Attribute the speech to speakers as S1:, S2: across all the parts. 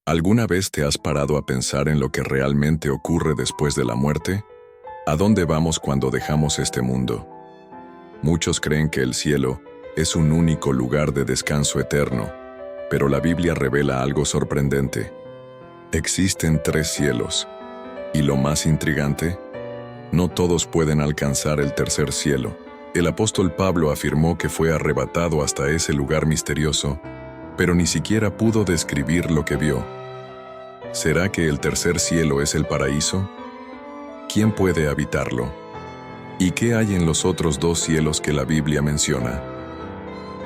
S1: ¿Alguna vez te has parado a pensar en lo que realmente ocurre después de la muerte? ¿A dónde vamos cuando dejamos este mundo? Muchos creen que el cielo es un único lugar de descanso eterno, pero la Biblia revela algo sorprendente. Existen 3 cielos, y lo más intrigante, no todos pueden alcanzar el tercer cielo. El apóstol Pablo afirmó que fue arrebatado hasta ese lugar misterioso, pero ni siquiera pudo describir lo que vio. ¿Será que el tercer cielo es el paraíso? ¿Quién puede habitarlo? ¿Y qué hay en los otros 2 cielos que la Biblia menciona?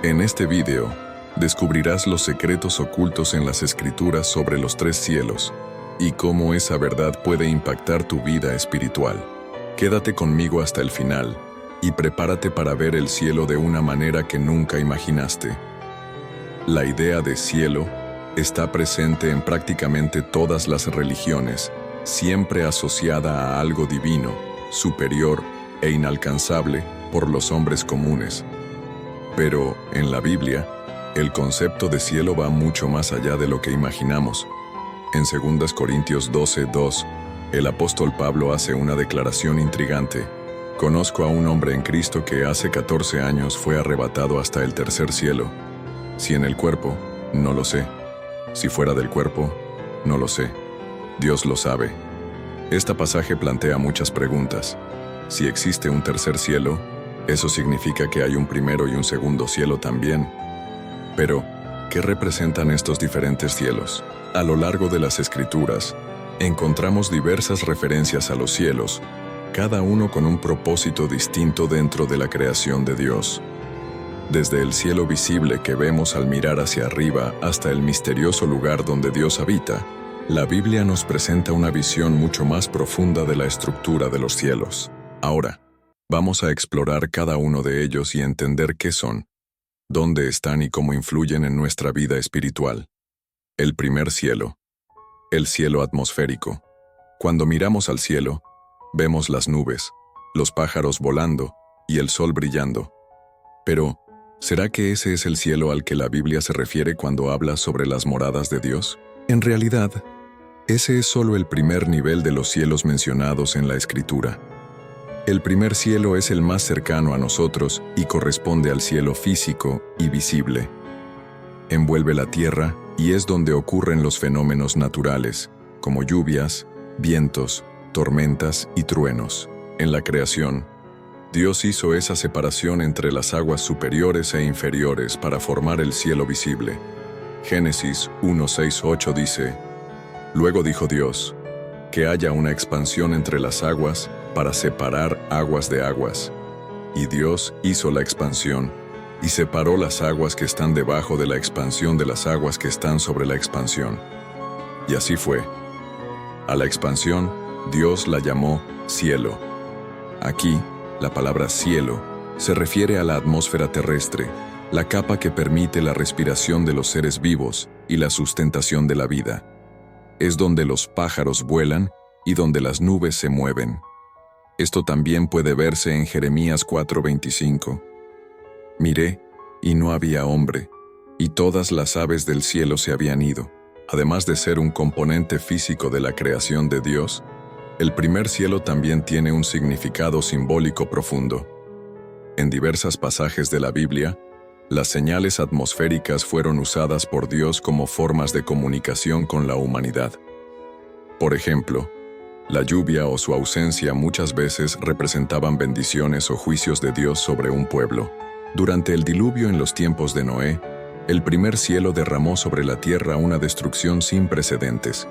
S1: En este video, descubrirás los secretos ocultos en las Escrituras sobre los 3 cielos y cómo esa verdad puede impactar tu vida espiritual. Quédate conmigo hasta el final y prepárate para ver el cielo de una manera que nunca imaginaste. La idea de cielo está presente en prácticamente todas las religiones, siempre asociada a algo divino, superior e inalcanzable por los hombres comunes. Pero, en la Biblia, el concepto de cielo va mucho más allá de lo que imaginamos. En 2 Corintios 12:2, el apóstol Pablo hace una declaración intrigante. Conozco a un hombre en Cristo que hace 14 años fue arrebatado hasta el tercer cielo. Si en el cuerpo, no lo sé. Si fuera del cuerpo, no lo sé. Dios lo sabe. Este pasaje plantea muchas preguntas. Si existe un tercer cielo, eso significa que hay un primero y un segundo cielo también. Pero, ¿qué representan estos diferentes cielos? A lo largo de las Escrituras, encontramos diversas referencias a los cielos, cada uno con un propósito distinto dentro de la creación de Dios. Desde el cielo visible que vemos al mirar hacia arriba hasta el misterioso lugar donde Dios habita, la Biblia nos presenta una visión mucho más profunda de la estructura de los cielos. Ahora, vamos a explorar cada uno de ellos y entender qué son, dónde están y cómo influyen en nuestra vida espiritual. El primer cielo. El cielo atmosférico. Cuando miramos al cielo, vemos las nubes, los pájaros volando y el sol brillando. Pero, ¿será que ese es el cielo al que la Biblia se refiere cuando habla sobre las moradas de Dios? En realidad, ese es solo el primer nivel de los cielos mencionados en la Escritura. El primer cielo es el más cercano a nosotros y corresponde al cielo físico y visible. Envuelve la tierra y es donde ocurren los fenómenos naturales, como lluvias, vientos, tormentas y truenos. En la creación, Dios hizo esa separación entre las aguas superiores e inferiores para formar el cielo visible. Génesis 1:6-8 dice: Luego dijo Dios, que haya una expansión entre las aguas para separar aguas de aguas. Y Dios hizo la expansión, y separó las aguas que están debajo de la expansión de las aguas que están sobre la expansión. Y así fue. A la expansión, Dios la llamó cielo. Aquí, la palabra cielo se refiere a la atmósfera terrestre, la capa que permite la respiración de los seres vivos y la sustentación de la vida. Es donde los pájaros vuelan y donde las nubes se mueven. Esto también puede verse en Jeremías 4:25. Miré, y no había hombre, y todas las aves del cielo se habían ido. Además de ser un componente físico de la creación de Dios, el primer cielo también tiene un significado simbólico profundo. En diversos pasajes de la Biblia, las señales atmosféricas fueron usadas por Dios como formas de comunicación con la humanidad. Por ejemplo, la lluvia o su ausencia muchas veces representaban bendiciones o juicios de Dios sobre un pueblo. Durante el diluvio en los tiempos de Noé, el primer cielo derramó sobre la tierra una destrucción sin precedentes.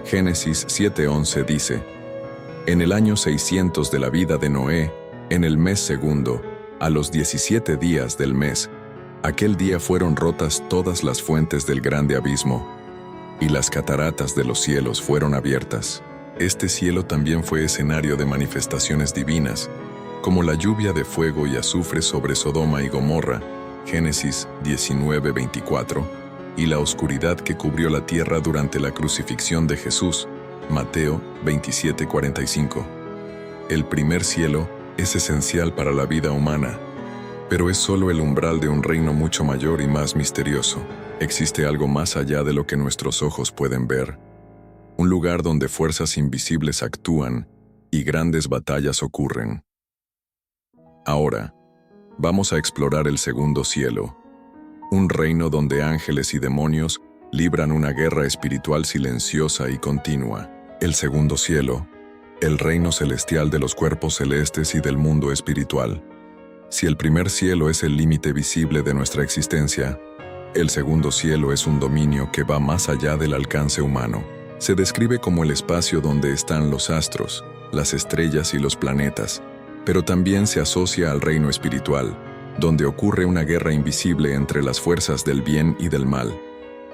S1: Génesis 7:11 dice: En el año 600 de la vida de Noé, en el mes segundo, a los 17 días del mes, aquel día fueron rotas todas las fuentes del grande abismo, y las cataratas de los cielos fueron abiertas. Este cielo también fue escenario de manifestaciones divinas, como la lluvia de fuego y azufre sobre Sodoma y Gomorra, Génesis 19:24, y la oscuridad que cubrió la tierra durante la crucifixión de Jesús, Mateo 27:45. El primer cielo es esencial para la vida humana. Pero es solo el umbral de un reino mucho mayor y más misterioso. Existe algo más allá de lo que nuestros ojos pueden ver. Un lugar donde fuerzas invisibles actúan y grandes batallas ocurren. Ahora, vamos a explorar el segundo cielo, un reino donde ángeles y demonios libran una guerra espiritual silenciosa y continua. El segundo cielo, el reino celestial de los cuerpos celestes y del mundo espiritual. Si el primer cielo es el límite visible de nuestra existencia, el segundo cielo es un dominio que va más allá del alcance humano. Se describe como el espacio donde están los astros, las estrellas y los planetas, pero también se asocia al reino espiritual, donde ocurre una guerra invisible entre las fuerzas del bien y del mal.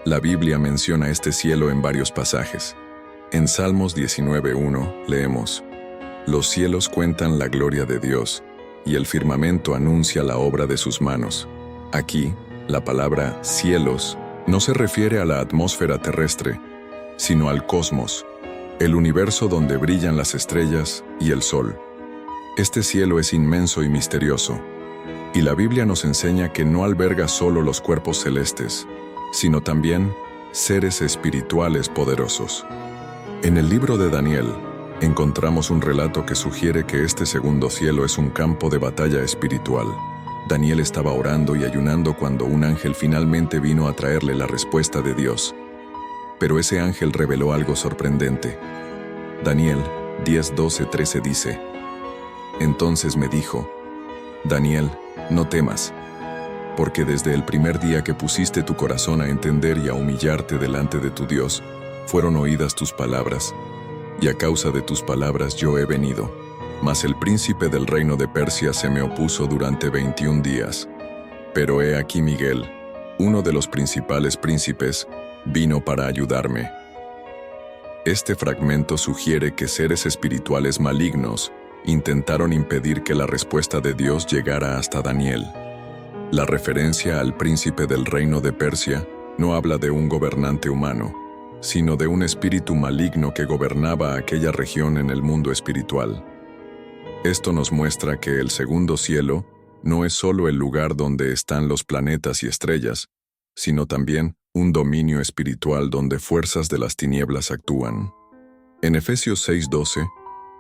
S1: La Biblia menciona este cielo en varios pasajes. En Salmos 19:1 leemos: «Los cielos cuentan la gloria de Dios, y el firmamento anuncia la obra de sus manos». Aquí, la palabra cielos no se refiere a la atmósfera terrestre, sino al cosmos, el universo donde brillan las estrellas y el sol. Este cielo es inmenso y misterioso, y la Biblia nos enseña que no alberga solo los cuerpos celestes, sino también seres espirituales poderosos. En el libro de Daniel, encontramos un relato que sugiere que este segundo cielo es un campo de batalla espiritual. Daniel estaba orando y ayunando cuando un ángel finalmente vino a traerle la respuesta de Dios. Pero ese ángel reveló algo sorprendente. Daniel 10:12-13 dice: «Entonces me dijo: Daniel, no temas, porque desde el primer día que pusiste tu corazón a entender y a humillarte delante de tu Dios, fueron oídas tus palabras, y a causa de tus palabras yo he venido. Mas el príncipe del reino de Persia se me opuso durante 21 días. Pero he aquí Miguel, uno de los principales príncipes, vino para ayudarme». Este fragmento sugiere que seres espirituales malignos intentaron impedir que la respuesta de Dios llegara hasta Daniel. La referencia al príncipe del reino de Persia no habla de un gobernante humano, sino de un espíritu maligno que gobernaba aquella región en el mundo espiritual. Esto nos muestra que el segundo cielo no es solo el lugar donde están los planetas y estrellas, sino también un dominio espiritual donde fuerzas de las tinieblas actúan. En Efesios 6:12,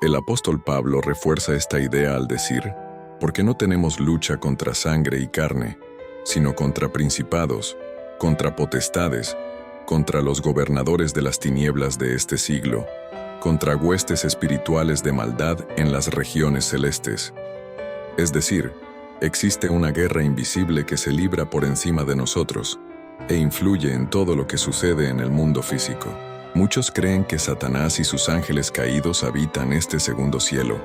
S1: el apóstol Pablo refuerza esta idea al decir: «Porque no tenemos lucha contra sangre y carne, sino contra principados, contra potestades, contra los gobernadores de las tinieblas de este siglo, contra huestes espirituales de maldad en las regiones celestes». Es decir, existe una guerra invisible que se libra por encima de nosotros e influye en todo lo que sucede en el mundo físico. Muchos creen que Satanás y sus ángeles caídos habitan este segundo cielo,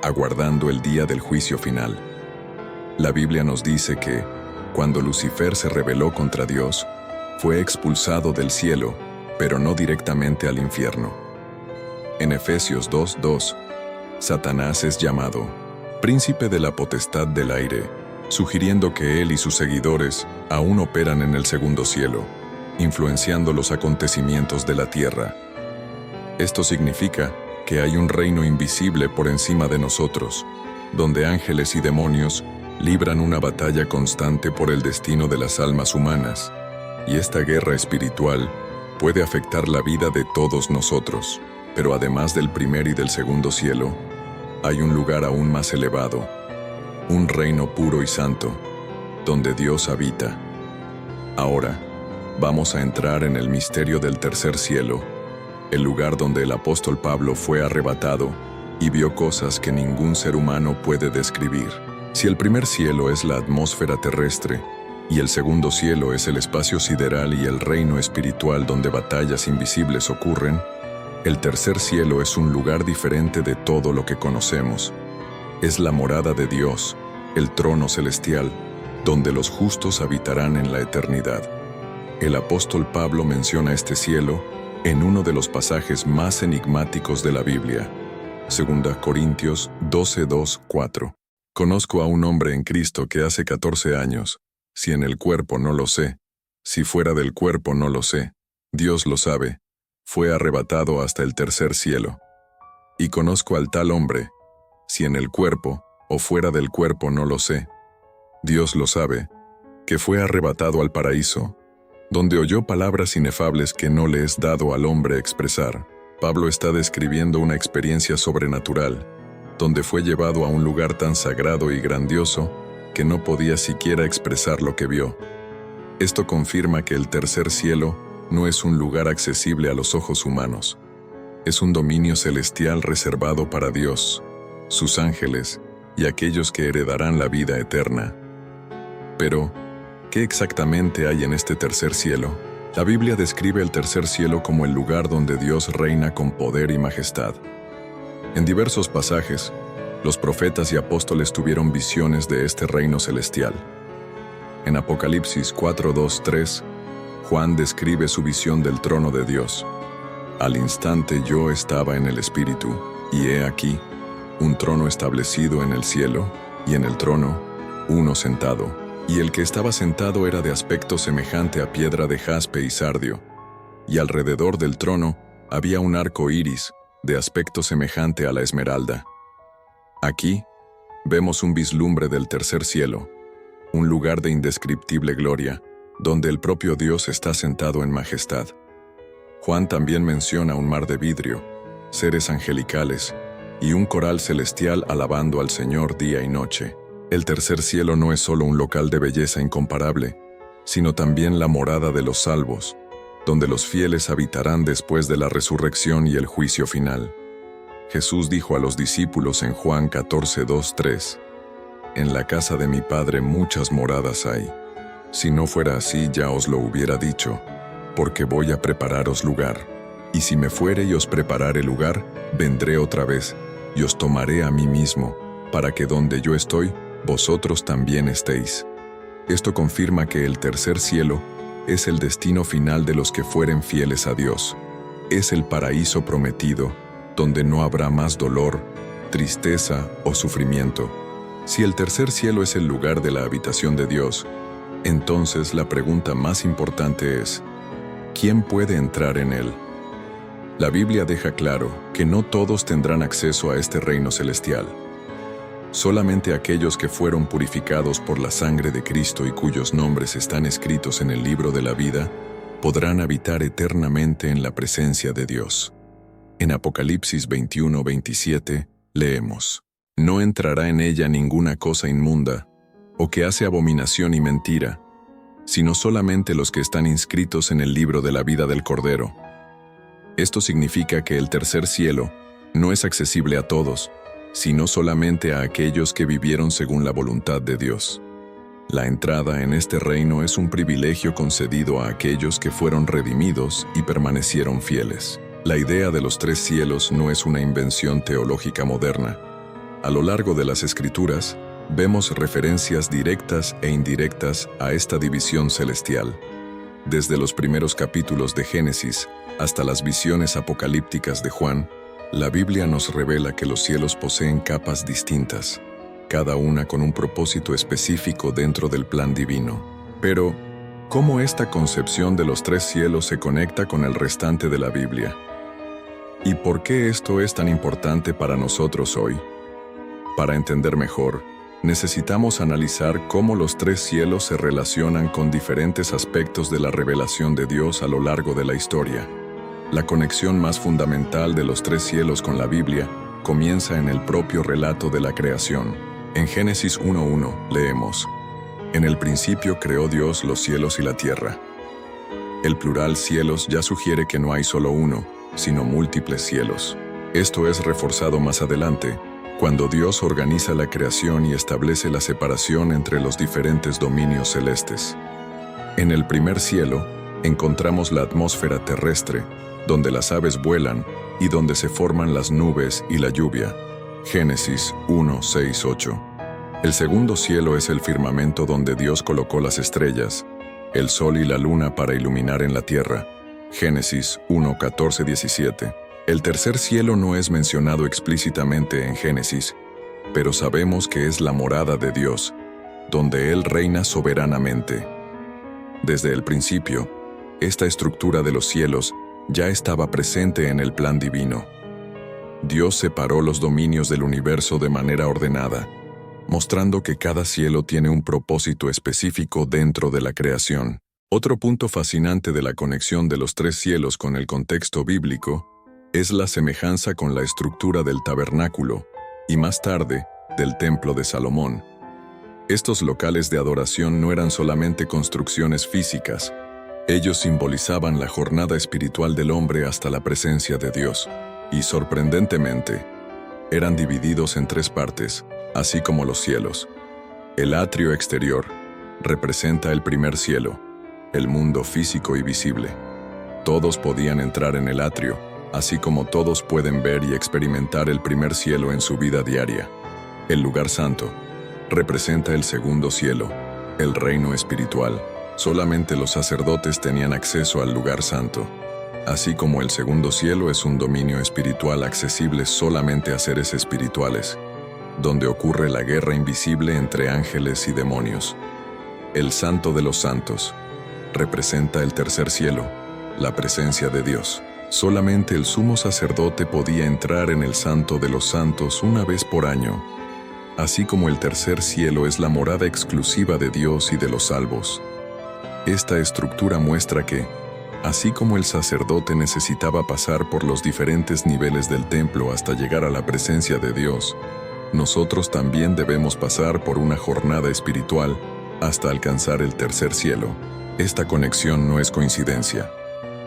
S1: aguardando el día del juicio final. La Biblia nos dice que, cuando Lucifer se rebeló contra Dios, fue expulsado del cielo, pero no directamente al infierno. En Efesios 2:2, Satanás es llamado príncipe de la potestad del aire, sugiriendo que él y sus seguidores aún operan en el segundo cielo, influenciando los acontecimientos de la tierra. Esto significa que hay un reino invisible por encima de nosotros, donde ángeles y demonios libran una batalla constante por el destino de las almas humanas, y esta guerra espiritual puede afectar la vida de todos nosotros. Pero además del primer y del segundo cielo, hay un lugar aún más elevado, un reino puro y santo, donde Dios habita. Ahora, vamos a entrar en el misterio del tercer cielo, el lugar donde el apóstol Pablo fue arrebatado y vio cosas que ningún ser humano puede describir. Si el primer cielo es la atmósfera terrestre, y el segundo cielo es el espacio sideral y el reino espiritual donde batallas invisibles ocurren, el tercer cielo es un lugar diferente de todo lo que conocemos. Es la morada de Dios, el trono celestial, donde los justos habitarán en la eternidad. El apóstol Pablo menciona este cielo en uno de los pasajes más enigmáticos de la Biblia, 2 Corintios 12:2-4. «Conozco a un hombre en Cristo que hace 14 años, si en el cuerpo no lo sé, si fuera del cuerpo no lo sé, Dios lo sabe, fue arrebatado hasta el tercer cielo. Y conozco al tal hombre, si en el cuerpo o fuera del cuerpo no lo sé, Dios lo sabe, que fue arrebatado al paraíso, donde oyó palabras inefables que no le es dado al hombre expresar. Pablo está describiendo una experiencia sobrenatural, donde fue llevado a un lugar tan sagrado y grandioso que no podía siquiera expresar lo que vio. Esto confirma que el tercer cielo no es un lugar accesible a los ojos humanos. Es un dominio celestial reservado para Dios, sus ángeles y aquellos que heredarán la vida eterna. Pero, ¿qué exactamente hay en este tercer cielo? La Biblia describe el tercer cielo como el lugar donde Dios reina con poder y majestad. En diversos pasajes, los profetas y apóstoles tuvieron visiones de este reino celestial. En Apocalipsis 4:2-3, Juan describe su visión del trono de Dios. Al instante yo estaba en el Espíritu, y he aquí, un trono establecido en el cielo, y en el trono, uno sentado. Y el que estaba sentado era de aspecto semejante a piedra de jaspe y sardio, y alrededor del trono había un arco iris de aspecto semejante a la esmeralda. Aquí vemos un vislumbre del tercer cielo, un lugar de indescriptible gloria, donde el propio Dios está sentado en majestad. Juan también menciona un mar de vidrio, seres angelicales y un coral celestial alabando al Señor día y noche. El tercer cielo no es solo un local de belleza incomparable, sino también la morada de los salvos, donde los fieles habitarán después de la resurrección y el juicio final. Jesús dijo a los discípulos en Juan 14:2-3, «En la casa de mi Padre muchas moradas hay. Si no fuera así ya os lo hubiera dicho, porque voy a prepararos lugar. Y si me fuere y os preparare lugar, vendré otra vez, y os tomaré a mí mismo, para que donde yo estoy, vosotros también estéis». Esto confirma que el tercer cielo es el destino final de los que fueren fieles a Dios. Es el paraíso prometido, donde no habrá más dolor, tristeza o sufrimiento. Si el tercer cielo es el lugar de la habitación de Dios, entonces la pregunta más importante es, ¿quién puede entrar en él? La Biblia deja claro que no todos tendrán acceso a este reino celestial. Solamente aquellos que fueron purificados por la sangre de Cristo y cuyos nombres están escritos en el libro de la vida, podrán habitar eternamente en la presencia de Dios. En Apocalipsis 21:27 leemos, «No entrará en ella ninguna cosa inmunda, o que hace abominación y mentira, sino solamente los que están inscritos en el libro de la vida del Cordero». Esto significa que el tercer cielo no es accesible a todos, sino solamente a aquellos que vivieron según la voluntad de Dios. La entrada en este reino es un privilegio concedido a aquellos que fueron redimidos y permanecieron fieles. La idea de los tres cielos no es una invención teológica moderna. A lo largo de las Escrituras, vemos referencias directas e indirectas a esta división celestial. Desde los primeros capítulos de Génesis hasta las visiones apocalípticas de Juan, la Biblia nos revela que los cielos poseen capas distintas, cada una con un propósito específico dentro del plan divino. Pero, ¿cómo esta concepción de los tres cielos se conecta con el restante de la Biblia? ¿Y por qué esto es tan importante para nosotros hoy? Para entender mejor, necesitamos analizar cómo los tres cielos se relacionan con diferentes aspectos de la revelación de Dios a lo largo de la historia. La conexión más fundamental de los tres cielos con la Biblia comienza en el propio relato de la creación. En Génesis 1:1 leemos, «En el principio creó Dios los cielos y la tierra». El plural cielos ya sugiere que no hay solo uno, sino múltiples cielos. Esto es reforzado más adelante, cuando Dios organiza la creación y establece la separación entre los diferentes dominios celestes. En el primer cielo, encontramos la atmósfera terrestre, donde las aves vuelan y donde se forman las nubes y la lluvia. Génesis 1:6-8. El segundo cielo es el firmamento donde Dios colocó las estrellas, el sol y la luna para iluminar en la tierra. Génesis 1:14-17. El tercer cielo no es mencionado explícitamente en Génesis, pero sabemos que es la morada de Dios, donde Él reina soberanamente. Desde el principio, esta estructura de los cielos ya estaba presente en el plan divino. Dios separó los dominios del universo de manera ordenada, mostrando que cada cielo tiene un propósito específico dentro de la creación. Otro punto fascinante de la conexión de los tres cielos con el contexto bíblico es la semejanza con la estructura del tabernáculo y más tarde del templo de Salomón. Estos locales de adoración no eran solamente construcciones físicas, ellos simbolizaban la jornada espiritual del hombre hasta la presencia de Dios, y sorprendentemente, eran divididos en tres partes, así como los cielos. El atrio exterior representa el primer cielo, el mundo físico y visible. Todos podían entrar en el atrio, así como todos pueden ver y experimentar el primer cielo en su vida diaria. El lugar santo representa el segundo cielo, el reino espiritual. Solamente los sacerdotes tenían acceso al lugar santo. Así como el segundo cielo es un dominio espiritual accesible solamente a seres espirituales, donde ocurre la guerra invisible entre ángeles y demonios. El Santo de los Santos representa el tercer cielo, la presencia de Dios. Solamente el sumo sacerdote podía entrar en el Santo de los Santos una vez por año, así como el tercer cielo es la morada exclusiva de Dios y de los salvos. Esta estructura muestra que, así como el sacerdote necesitaba pasar por los diferentes niveles del templo hasta llegar a la presencia de Dios, nosotros también debemos pasar por una jornada espiritual hasta alcanzar el tercer cielo. Esta conexión no es coincidencia.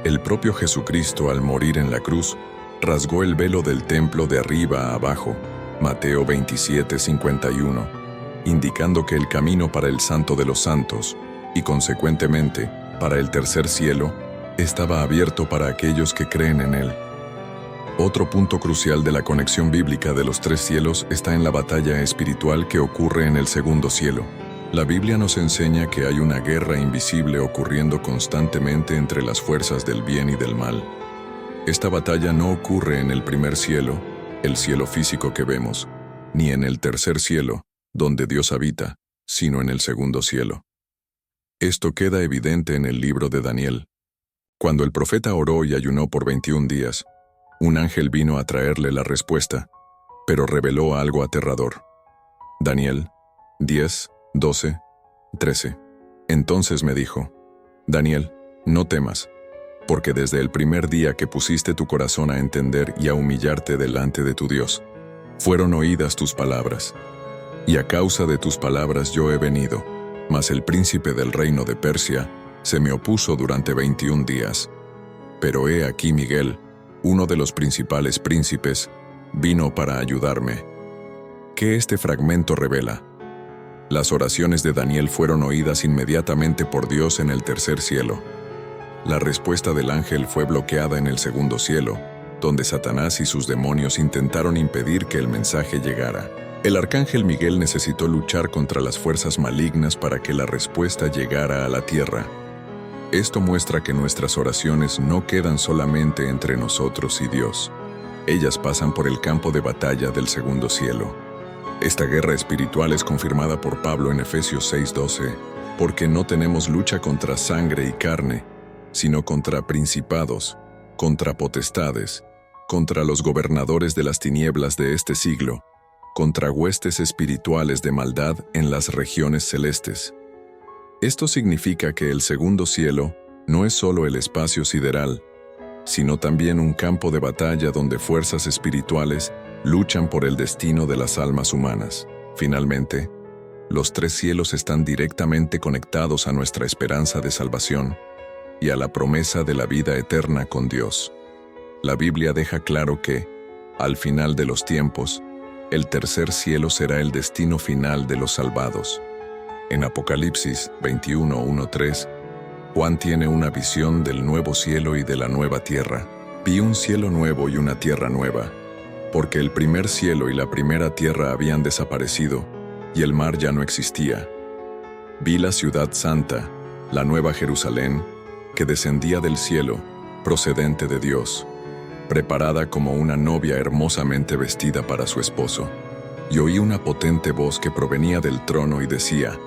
S1: El propio Jesucristo, al morir en la cruz, rasgó el velo del templo de arriba a abajo, Mateo 27:51, indicando que el camino para el Santo de los Santos, y consecuentemente, para el tercer cielo, estaba abierto para aquellos que creen en él. Otro punto crucial de la conexión bíblica de los tres cielos está en la batalla espiritual que ocurre en el segundo cielo. La Biblia nos enseña que hay una guerra invisible ocurriendo constantemente entre las fuerzas del bien y del mal. Esta batalla no ocurre en el primer cielo, el cielo físico que vemos, ni en el tercer cielo, donde Dios habita, sino en el segundo cielo. Esto queda evidente en el libro de Daniel. Cuando el profeta oró y ayunó por 21 días, un ángel vino a traerle la respuesta, pero reveló algo aterrador. Daniel 10, 12, 13. Entonces me dijo: Daniel, no temas, porque desde el primer día que pusiste tu corazón a entender y a humillarte delante de tu Dios, fueron oídas tus palabras. Y a causa de tus palabras yo he venido, mas el príncipe del reino de Persia se me opuso durante 21 días. Pero he aquí Miguel, uno de los principales príncipes, vino para ayudarme. ¿Qué este fragmento revela? Las oraciones de Daniel fueron oídas inmediatamente por Dios en el tercer cielo. La respuesta del ángel fue bloqueada en el segundo cielo, donde Satanás y sus demonios intentaron impedir que el mensaje llegara. El arcángel Miguel necesitó luchar contra las fuerzas malignas para que la respuesta llegara a la tierra. Esto muestra que nuestras oraciones no quedan solamente entre nosotros y Dios. Ellas pasan por el campo de batalla del segundo cielo. Esta guerra espiritual es confirmada por Pablo en Efesios 6:12, porque no tenemos lucha contra sangre y carne, sino contra principados, contra potestades, contra los gobernadores de las tinieblas de este siglo, contra huestes espirituales de maldad en las regiones celestes. Esto significa que el segundo cielo no es solo el espacio sideral, sino también un campo de batalla donde fuerzas espirituales luchan por el destino de las almas humanas. Finalmente, los tres cielos están directamente conectados a nuestra esperanza de salvación y a la promesa de la vida eterna con Dios. La Biblia deja claro que, al final de los tiempos, el tercer cielo será el destino final de los salvados. En Apocalipsis 21:1-3, Juan tiene una visión del nuevo cielo y de la nueva tierra. Vi un cielo nuevo y una tierra nueva, porque el primer cielo y la primera tierra habían desaparecido, y el mar ya no existía. Vi la ciudad santa, la nueva Jerusalén, que descendía del cielo, procedente de Dios, preparada como una novia hermosamente vestida para su esposo. Y oí una potente voz que provenía del trono y decía: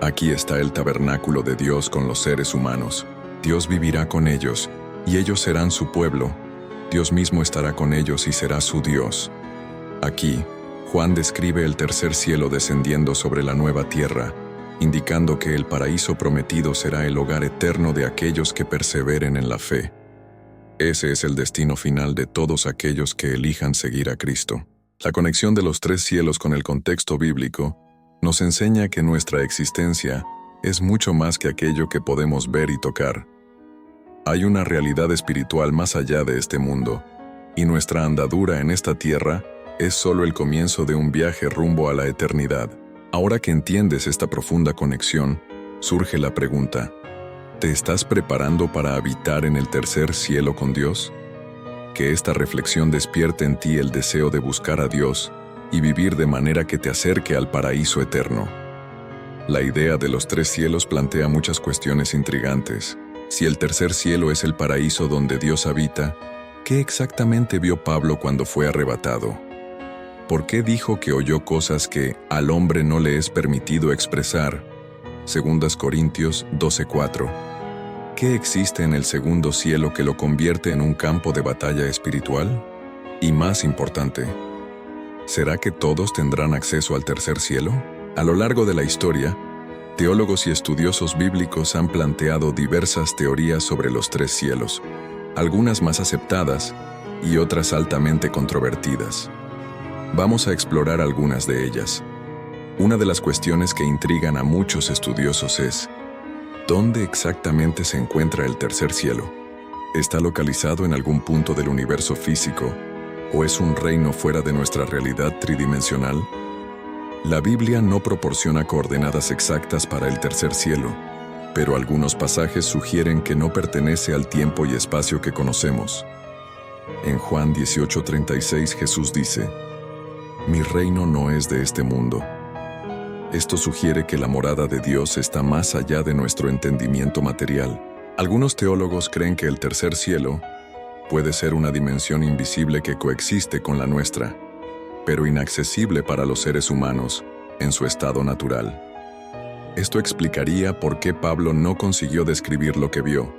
S1: Aquí está el tabernáculo de Dios con los seres humanos. Dios vivirá con ellos, y ellos serán su pueblo. Dios mismo estará con ellos y será su Dios. Aquí, Juan describe el tercer cielo descendiendo sobre la nueva tierra, indicando que el paraíso prometido será el hogar eterno de aquellos que perseveren en la fe. Ese es el destino final de todos aquellos que elijan seguir a Cristo. La conexión de los tres cielos con el contexto bíblico nos enseña que nuestra existencia es mucho más que aquello que podemos ver y tocar. Hay una realidad espiritual más allá de este mundo, y nuestra andadura en esta tierra es solo el comienzo de un viaje rumbo a la eternidad. Ahora que entiendes esta profunda conexión, surge la pregunta: ¿te estás preparando para habitar en el tercer cielo con Dios? Que esta reflexión despierte en ti el deseo de buscar a Dios y vivir de manera que te acerque al paraíso eterno. La idea de los tres cielos plantea muchas cuestiones intrigantes. Si el tercer cielo es el paraíso donde Dios habita, ¿qué exactamente vio Pablo cuando fue arrebatado? ¿Por qué dijo que oyó cosas que al hombre no le es permitido expresar? 2 Corintios 12:4. ¿Qué existe en el segundo cielo que lo convierte en un campo de batalla espiritual? Y más importante, ¿será que todos tendrán acceso al tercer cielo? A lo largo de la historia, teólogos y estudiosos bíblicos han planteado diversas teorías sobre los tres cielos, algunas más aceptadas y otras altamente controvertidas. Vamos a explorar algunas de ellas. Una de las cuestiones que intrigan a muchos estudiosos es: ¿dónde exactamente se encuentra el tercer cielo? ¿Está localizado en algún punto del universo físico o es un reino fuera de nuestra realidad tridimensional? La Biblia no proporciona coordenadas exactas para el tercer cielo, pero algunos pasajes sugieren que no pertenece al tiempo y espacio que conocemos. En Juan 18:36 Jesús dice: «Mi reino no es de este mundo». Esto sugiere que la morada de Dios está más allá de nuestro entendimiento material. Algunos teólogos creen que el tercer cielo puede ser una dimensión invisible que coexiste con la nuestra, pero inaccesible para los seres humanos en su estado natural. Esto explicaría por qué Pablo no consiguió describir lo que vio.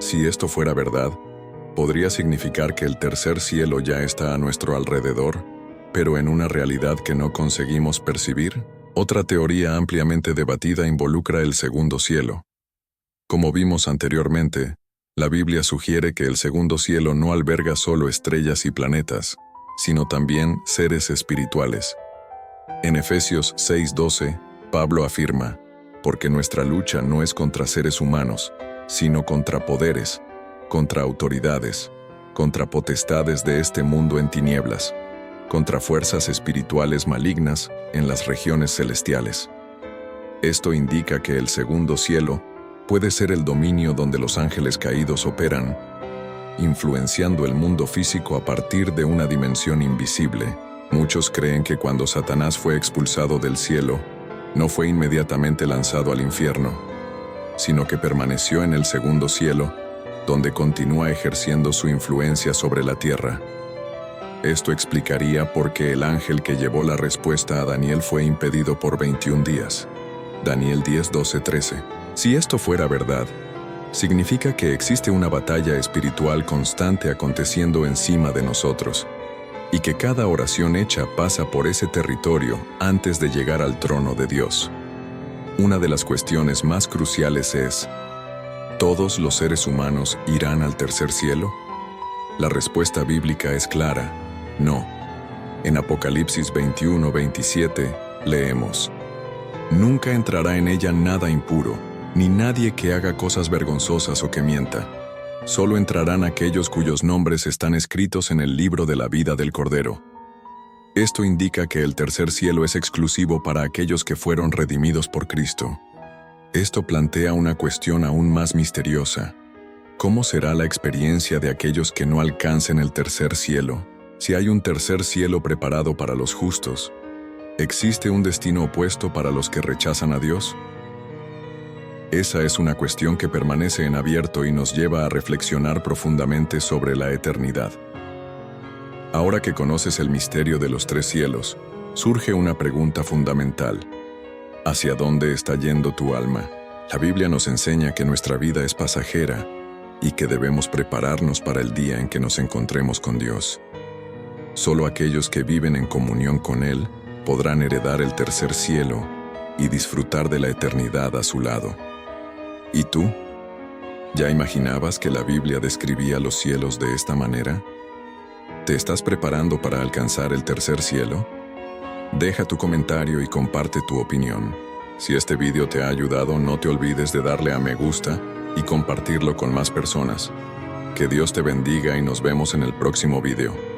S1: Si esto fuera verdad, podría significar que el tercer cielo ya está a nuestro alrededor, pero en una realidad que no conseguimos percibir. Otra teoría ampliamente debatida involucra el segundo cielo. Como vimos anteriormente, la Biblia sugiere que el segundo cielo no alberga solo estrellas y planetas, sino también seres espirituales. En Efesios 6:12, Pablo afirma: «Porque nuestra lucha no es contra seres humanos, sino contra poderes, contra autoridades, contra potestades de este mundo en tinieblas, contra fuerzas espirituales malignas en las regiones celestiales». Esto indica que el segundo cielo puede ser el dominio donde los ángeles caídos operan, influenciando el mundo físico a partir de una dimensión invisible. Muchos creen que cuando Satanás fue expulsado del cielo, no fue inmediatamente lanzado al infierno, sino que permaneció en el segundo cielo, donde continúa ejerciendo su influencia sobre la tierra. Esto explicaría por qué el ángel que llevó la respuesta a Daniel fue impedido por 21 días. Daniel 10:12-13. Si esto fuera verdad, significa que existe una batalla espiritual constante aconteciendo encima de nosotros, y que cada oración hecha pasa por ese territorio antes de llegar al trono de Dios. Una de las cuestiones más cruciales es: ¿todos los seres humanos irán al tercer cielo? La respuesta bíblica es clara: no. En Apocalipsis 21:27 leemos: «Nunca entrará en ella nada impuro, ni nadie que haga cosas vergonzosas o que mienta. Solo entrarán aquellos cuyos nombres están escritos en el libro de la vida del Cordero». Esto indica que el tercer cielo es exclusivo para aquellos que fueron redimidos por Cristo. Esto plantea una cuestión aún más misteriosa. ¿Cómo será la experiencia de aquellos que no alcancen el tercer cielo? Si hay un tercer cielo preparado para los justos, ¿existe un destino opuesto para los que rechazan a Dios? Esa es una cuestión que permanece en abierto y nos lleva a reflexionar profundamente sobre la eternidad. Ahora que conoces el misterio de los tres cielos, surge una pregunta fundamental: ¿hacia dónde está yendo tu alma? La Biblia nos enseña que nuestra vida es pasajera y que debemos prepararnos para el día en que nos encontremos con Dios. Solo aquellos que viven en comunión con Él podrán heredar el tercer cielo y disfrutar de la eternidad a su lado. ¿Y tú? ¿Ya imaginabas que la Biblia describía los cielos de esta manera? ¿Te estás preparando para alcanzar el tercer cielo? Deja tu comentario y comparte tu opinión. Si este video te ha ayudado, no te olvides de darle a me gusta y compartirlo con más personas. Que Dios te bendiga y nos vemos en el próximo video.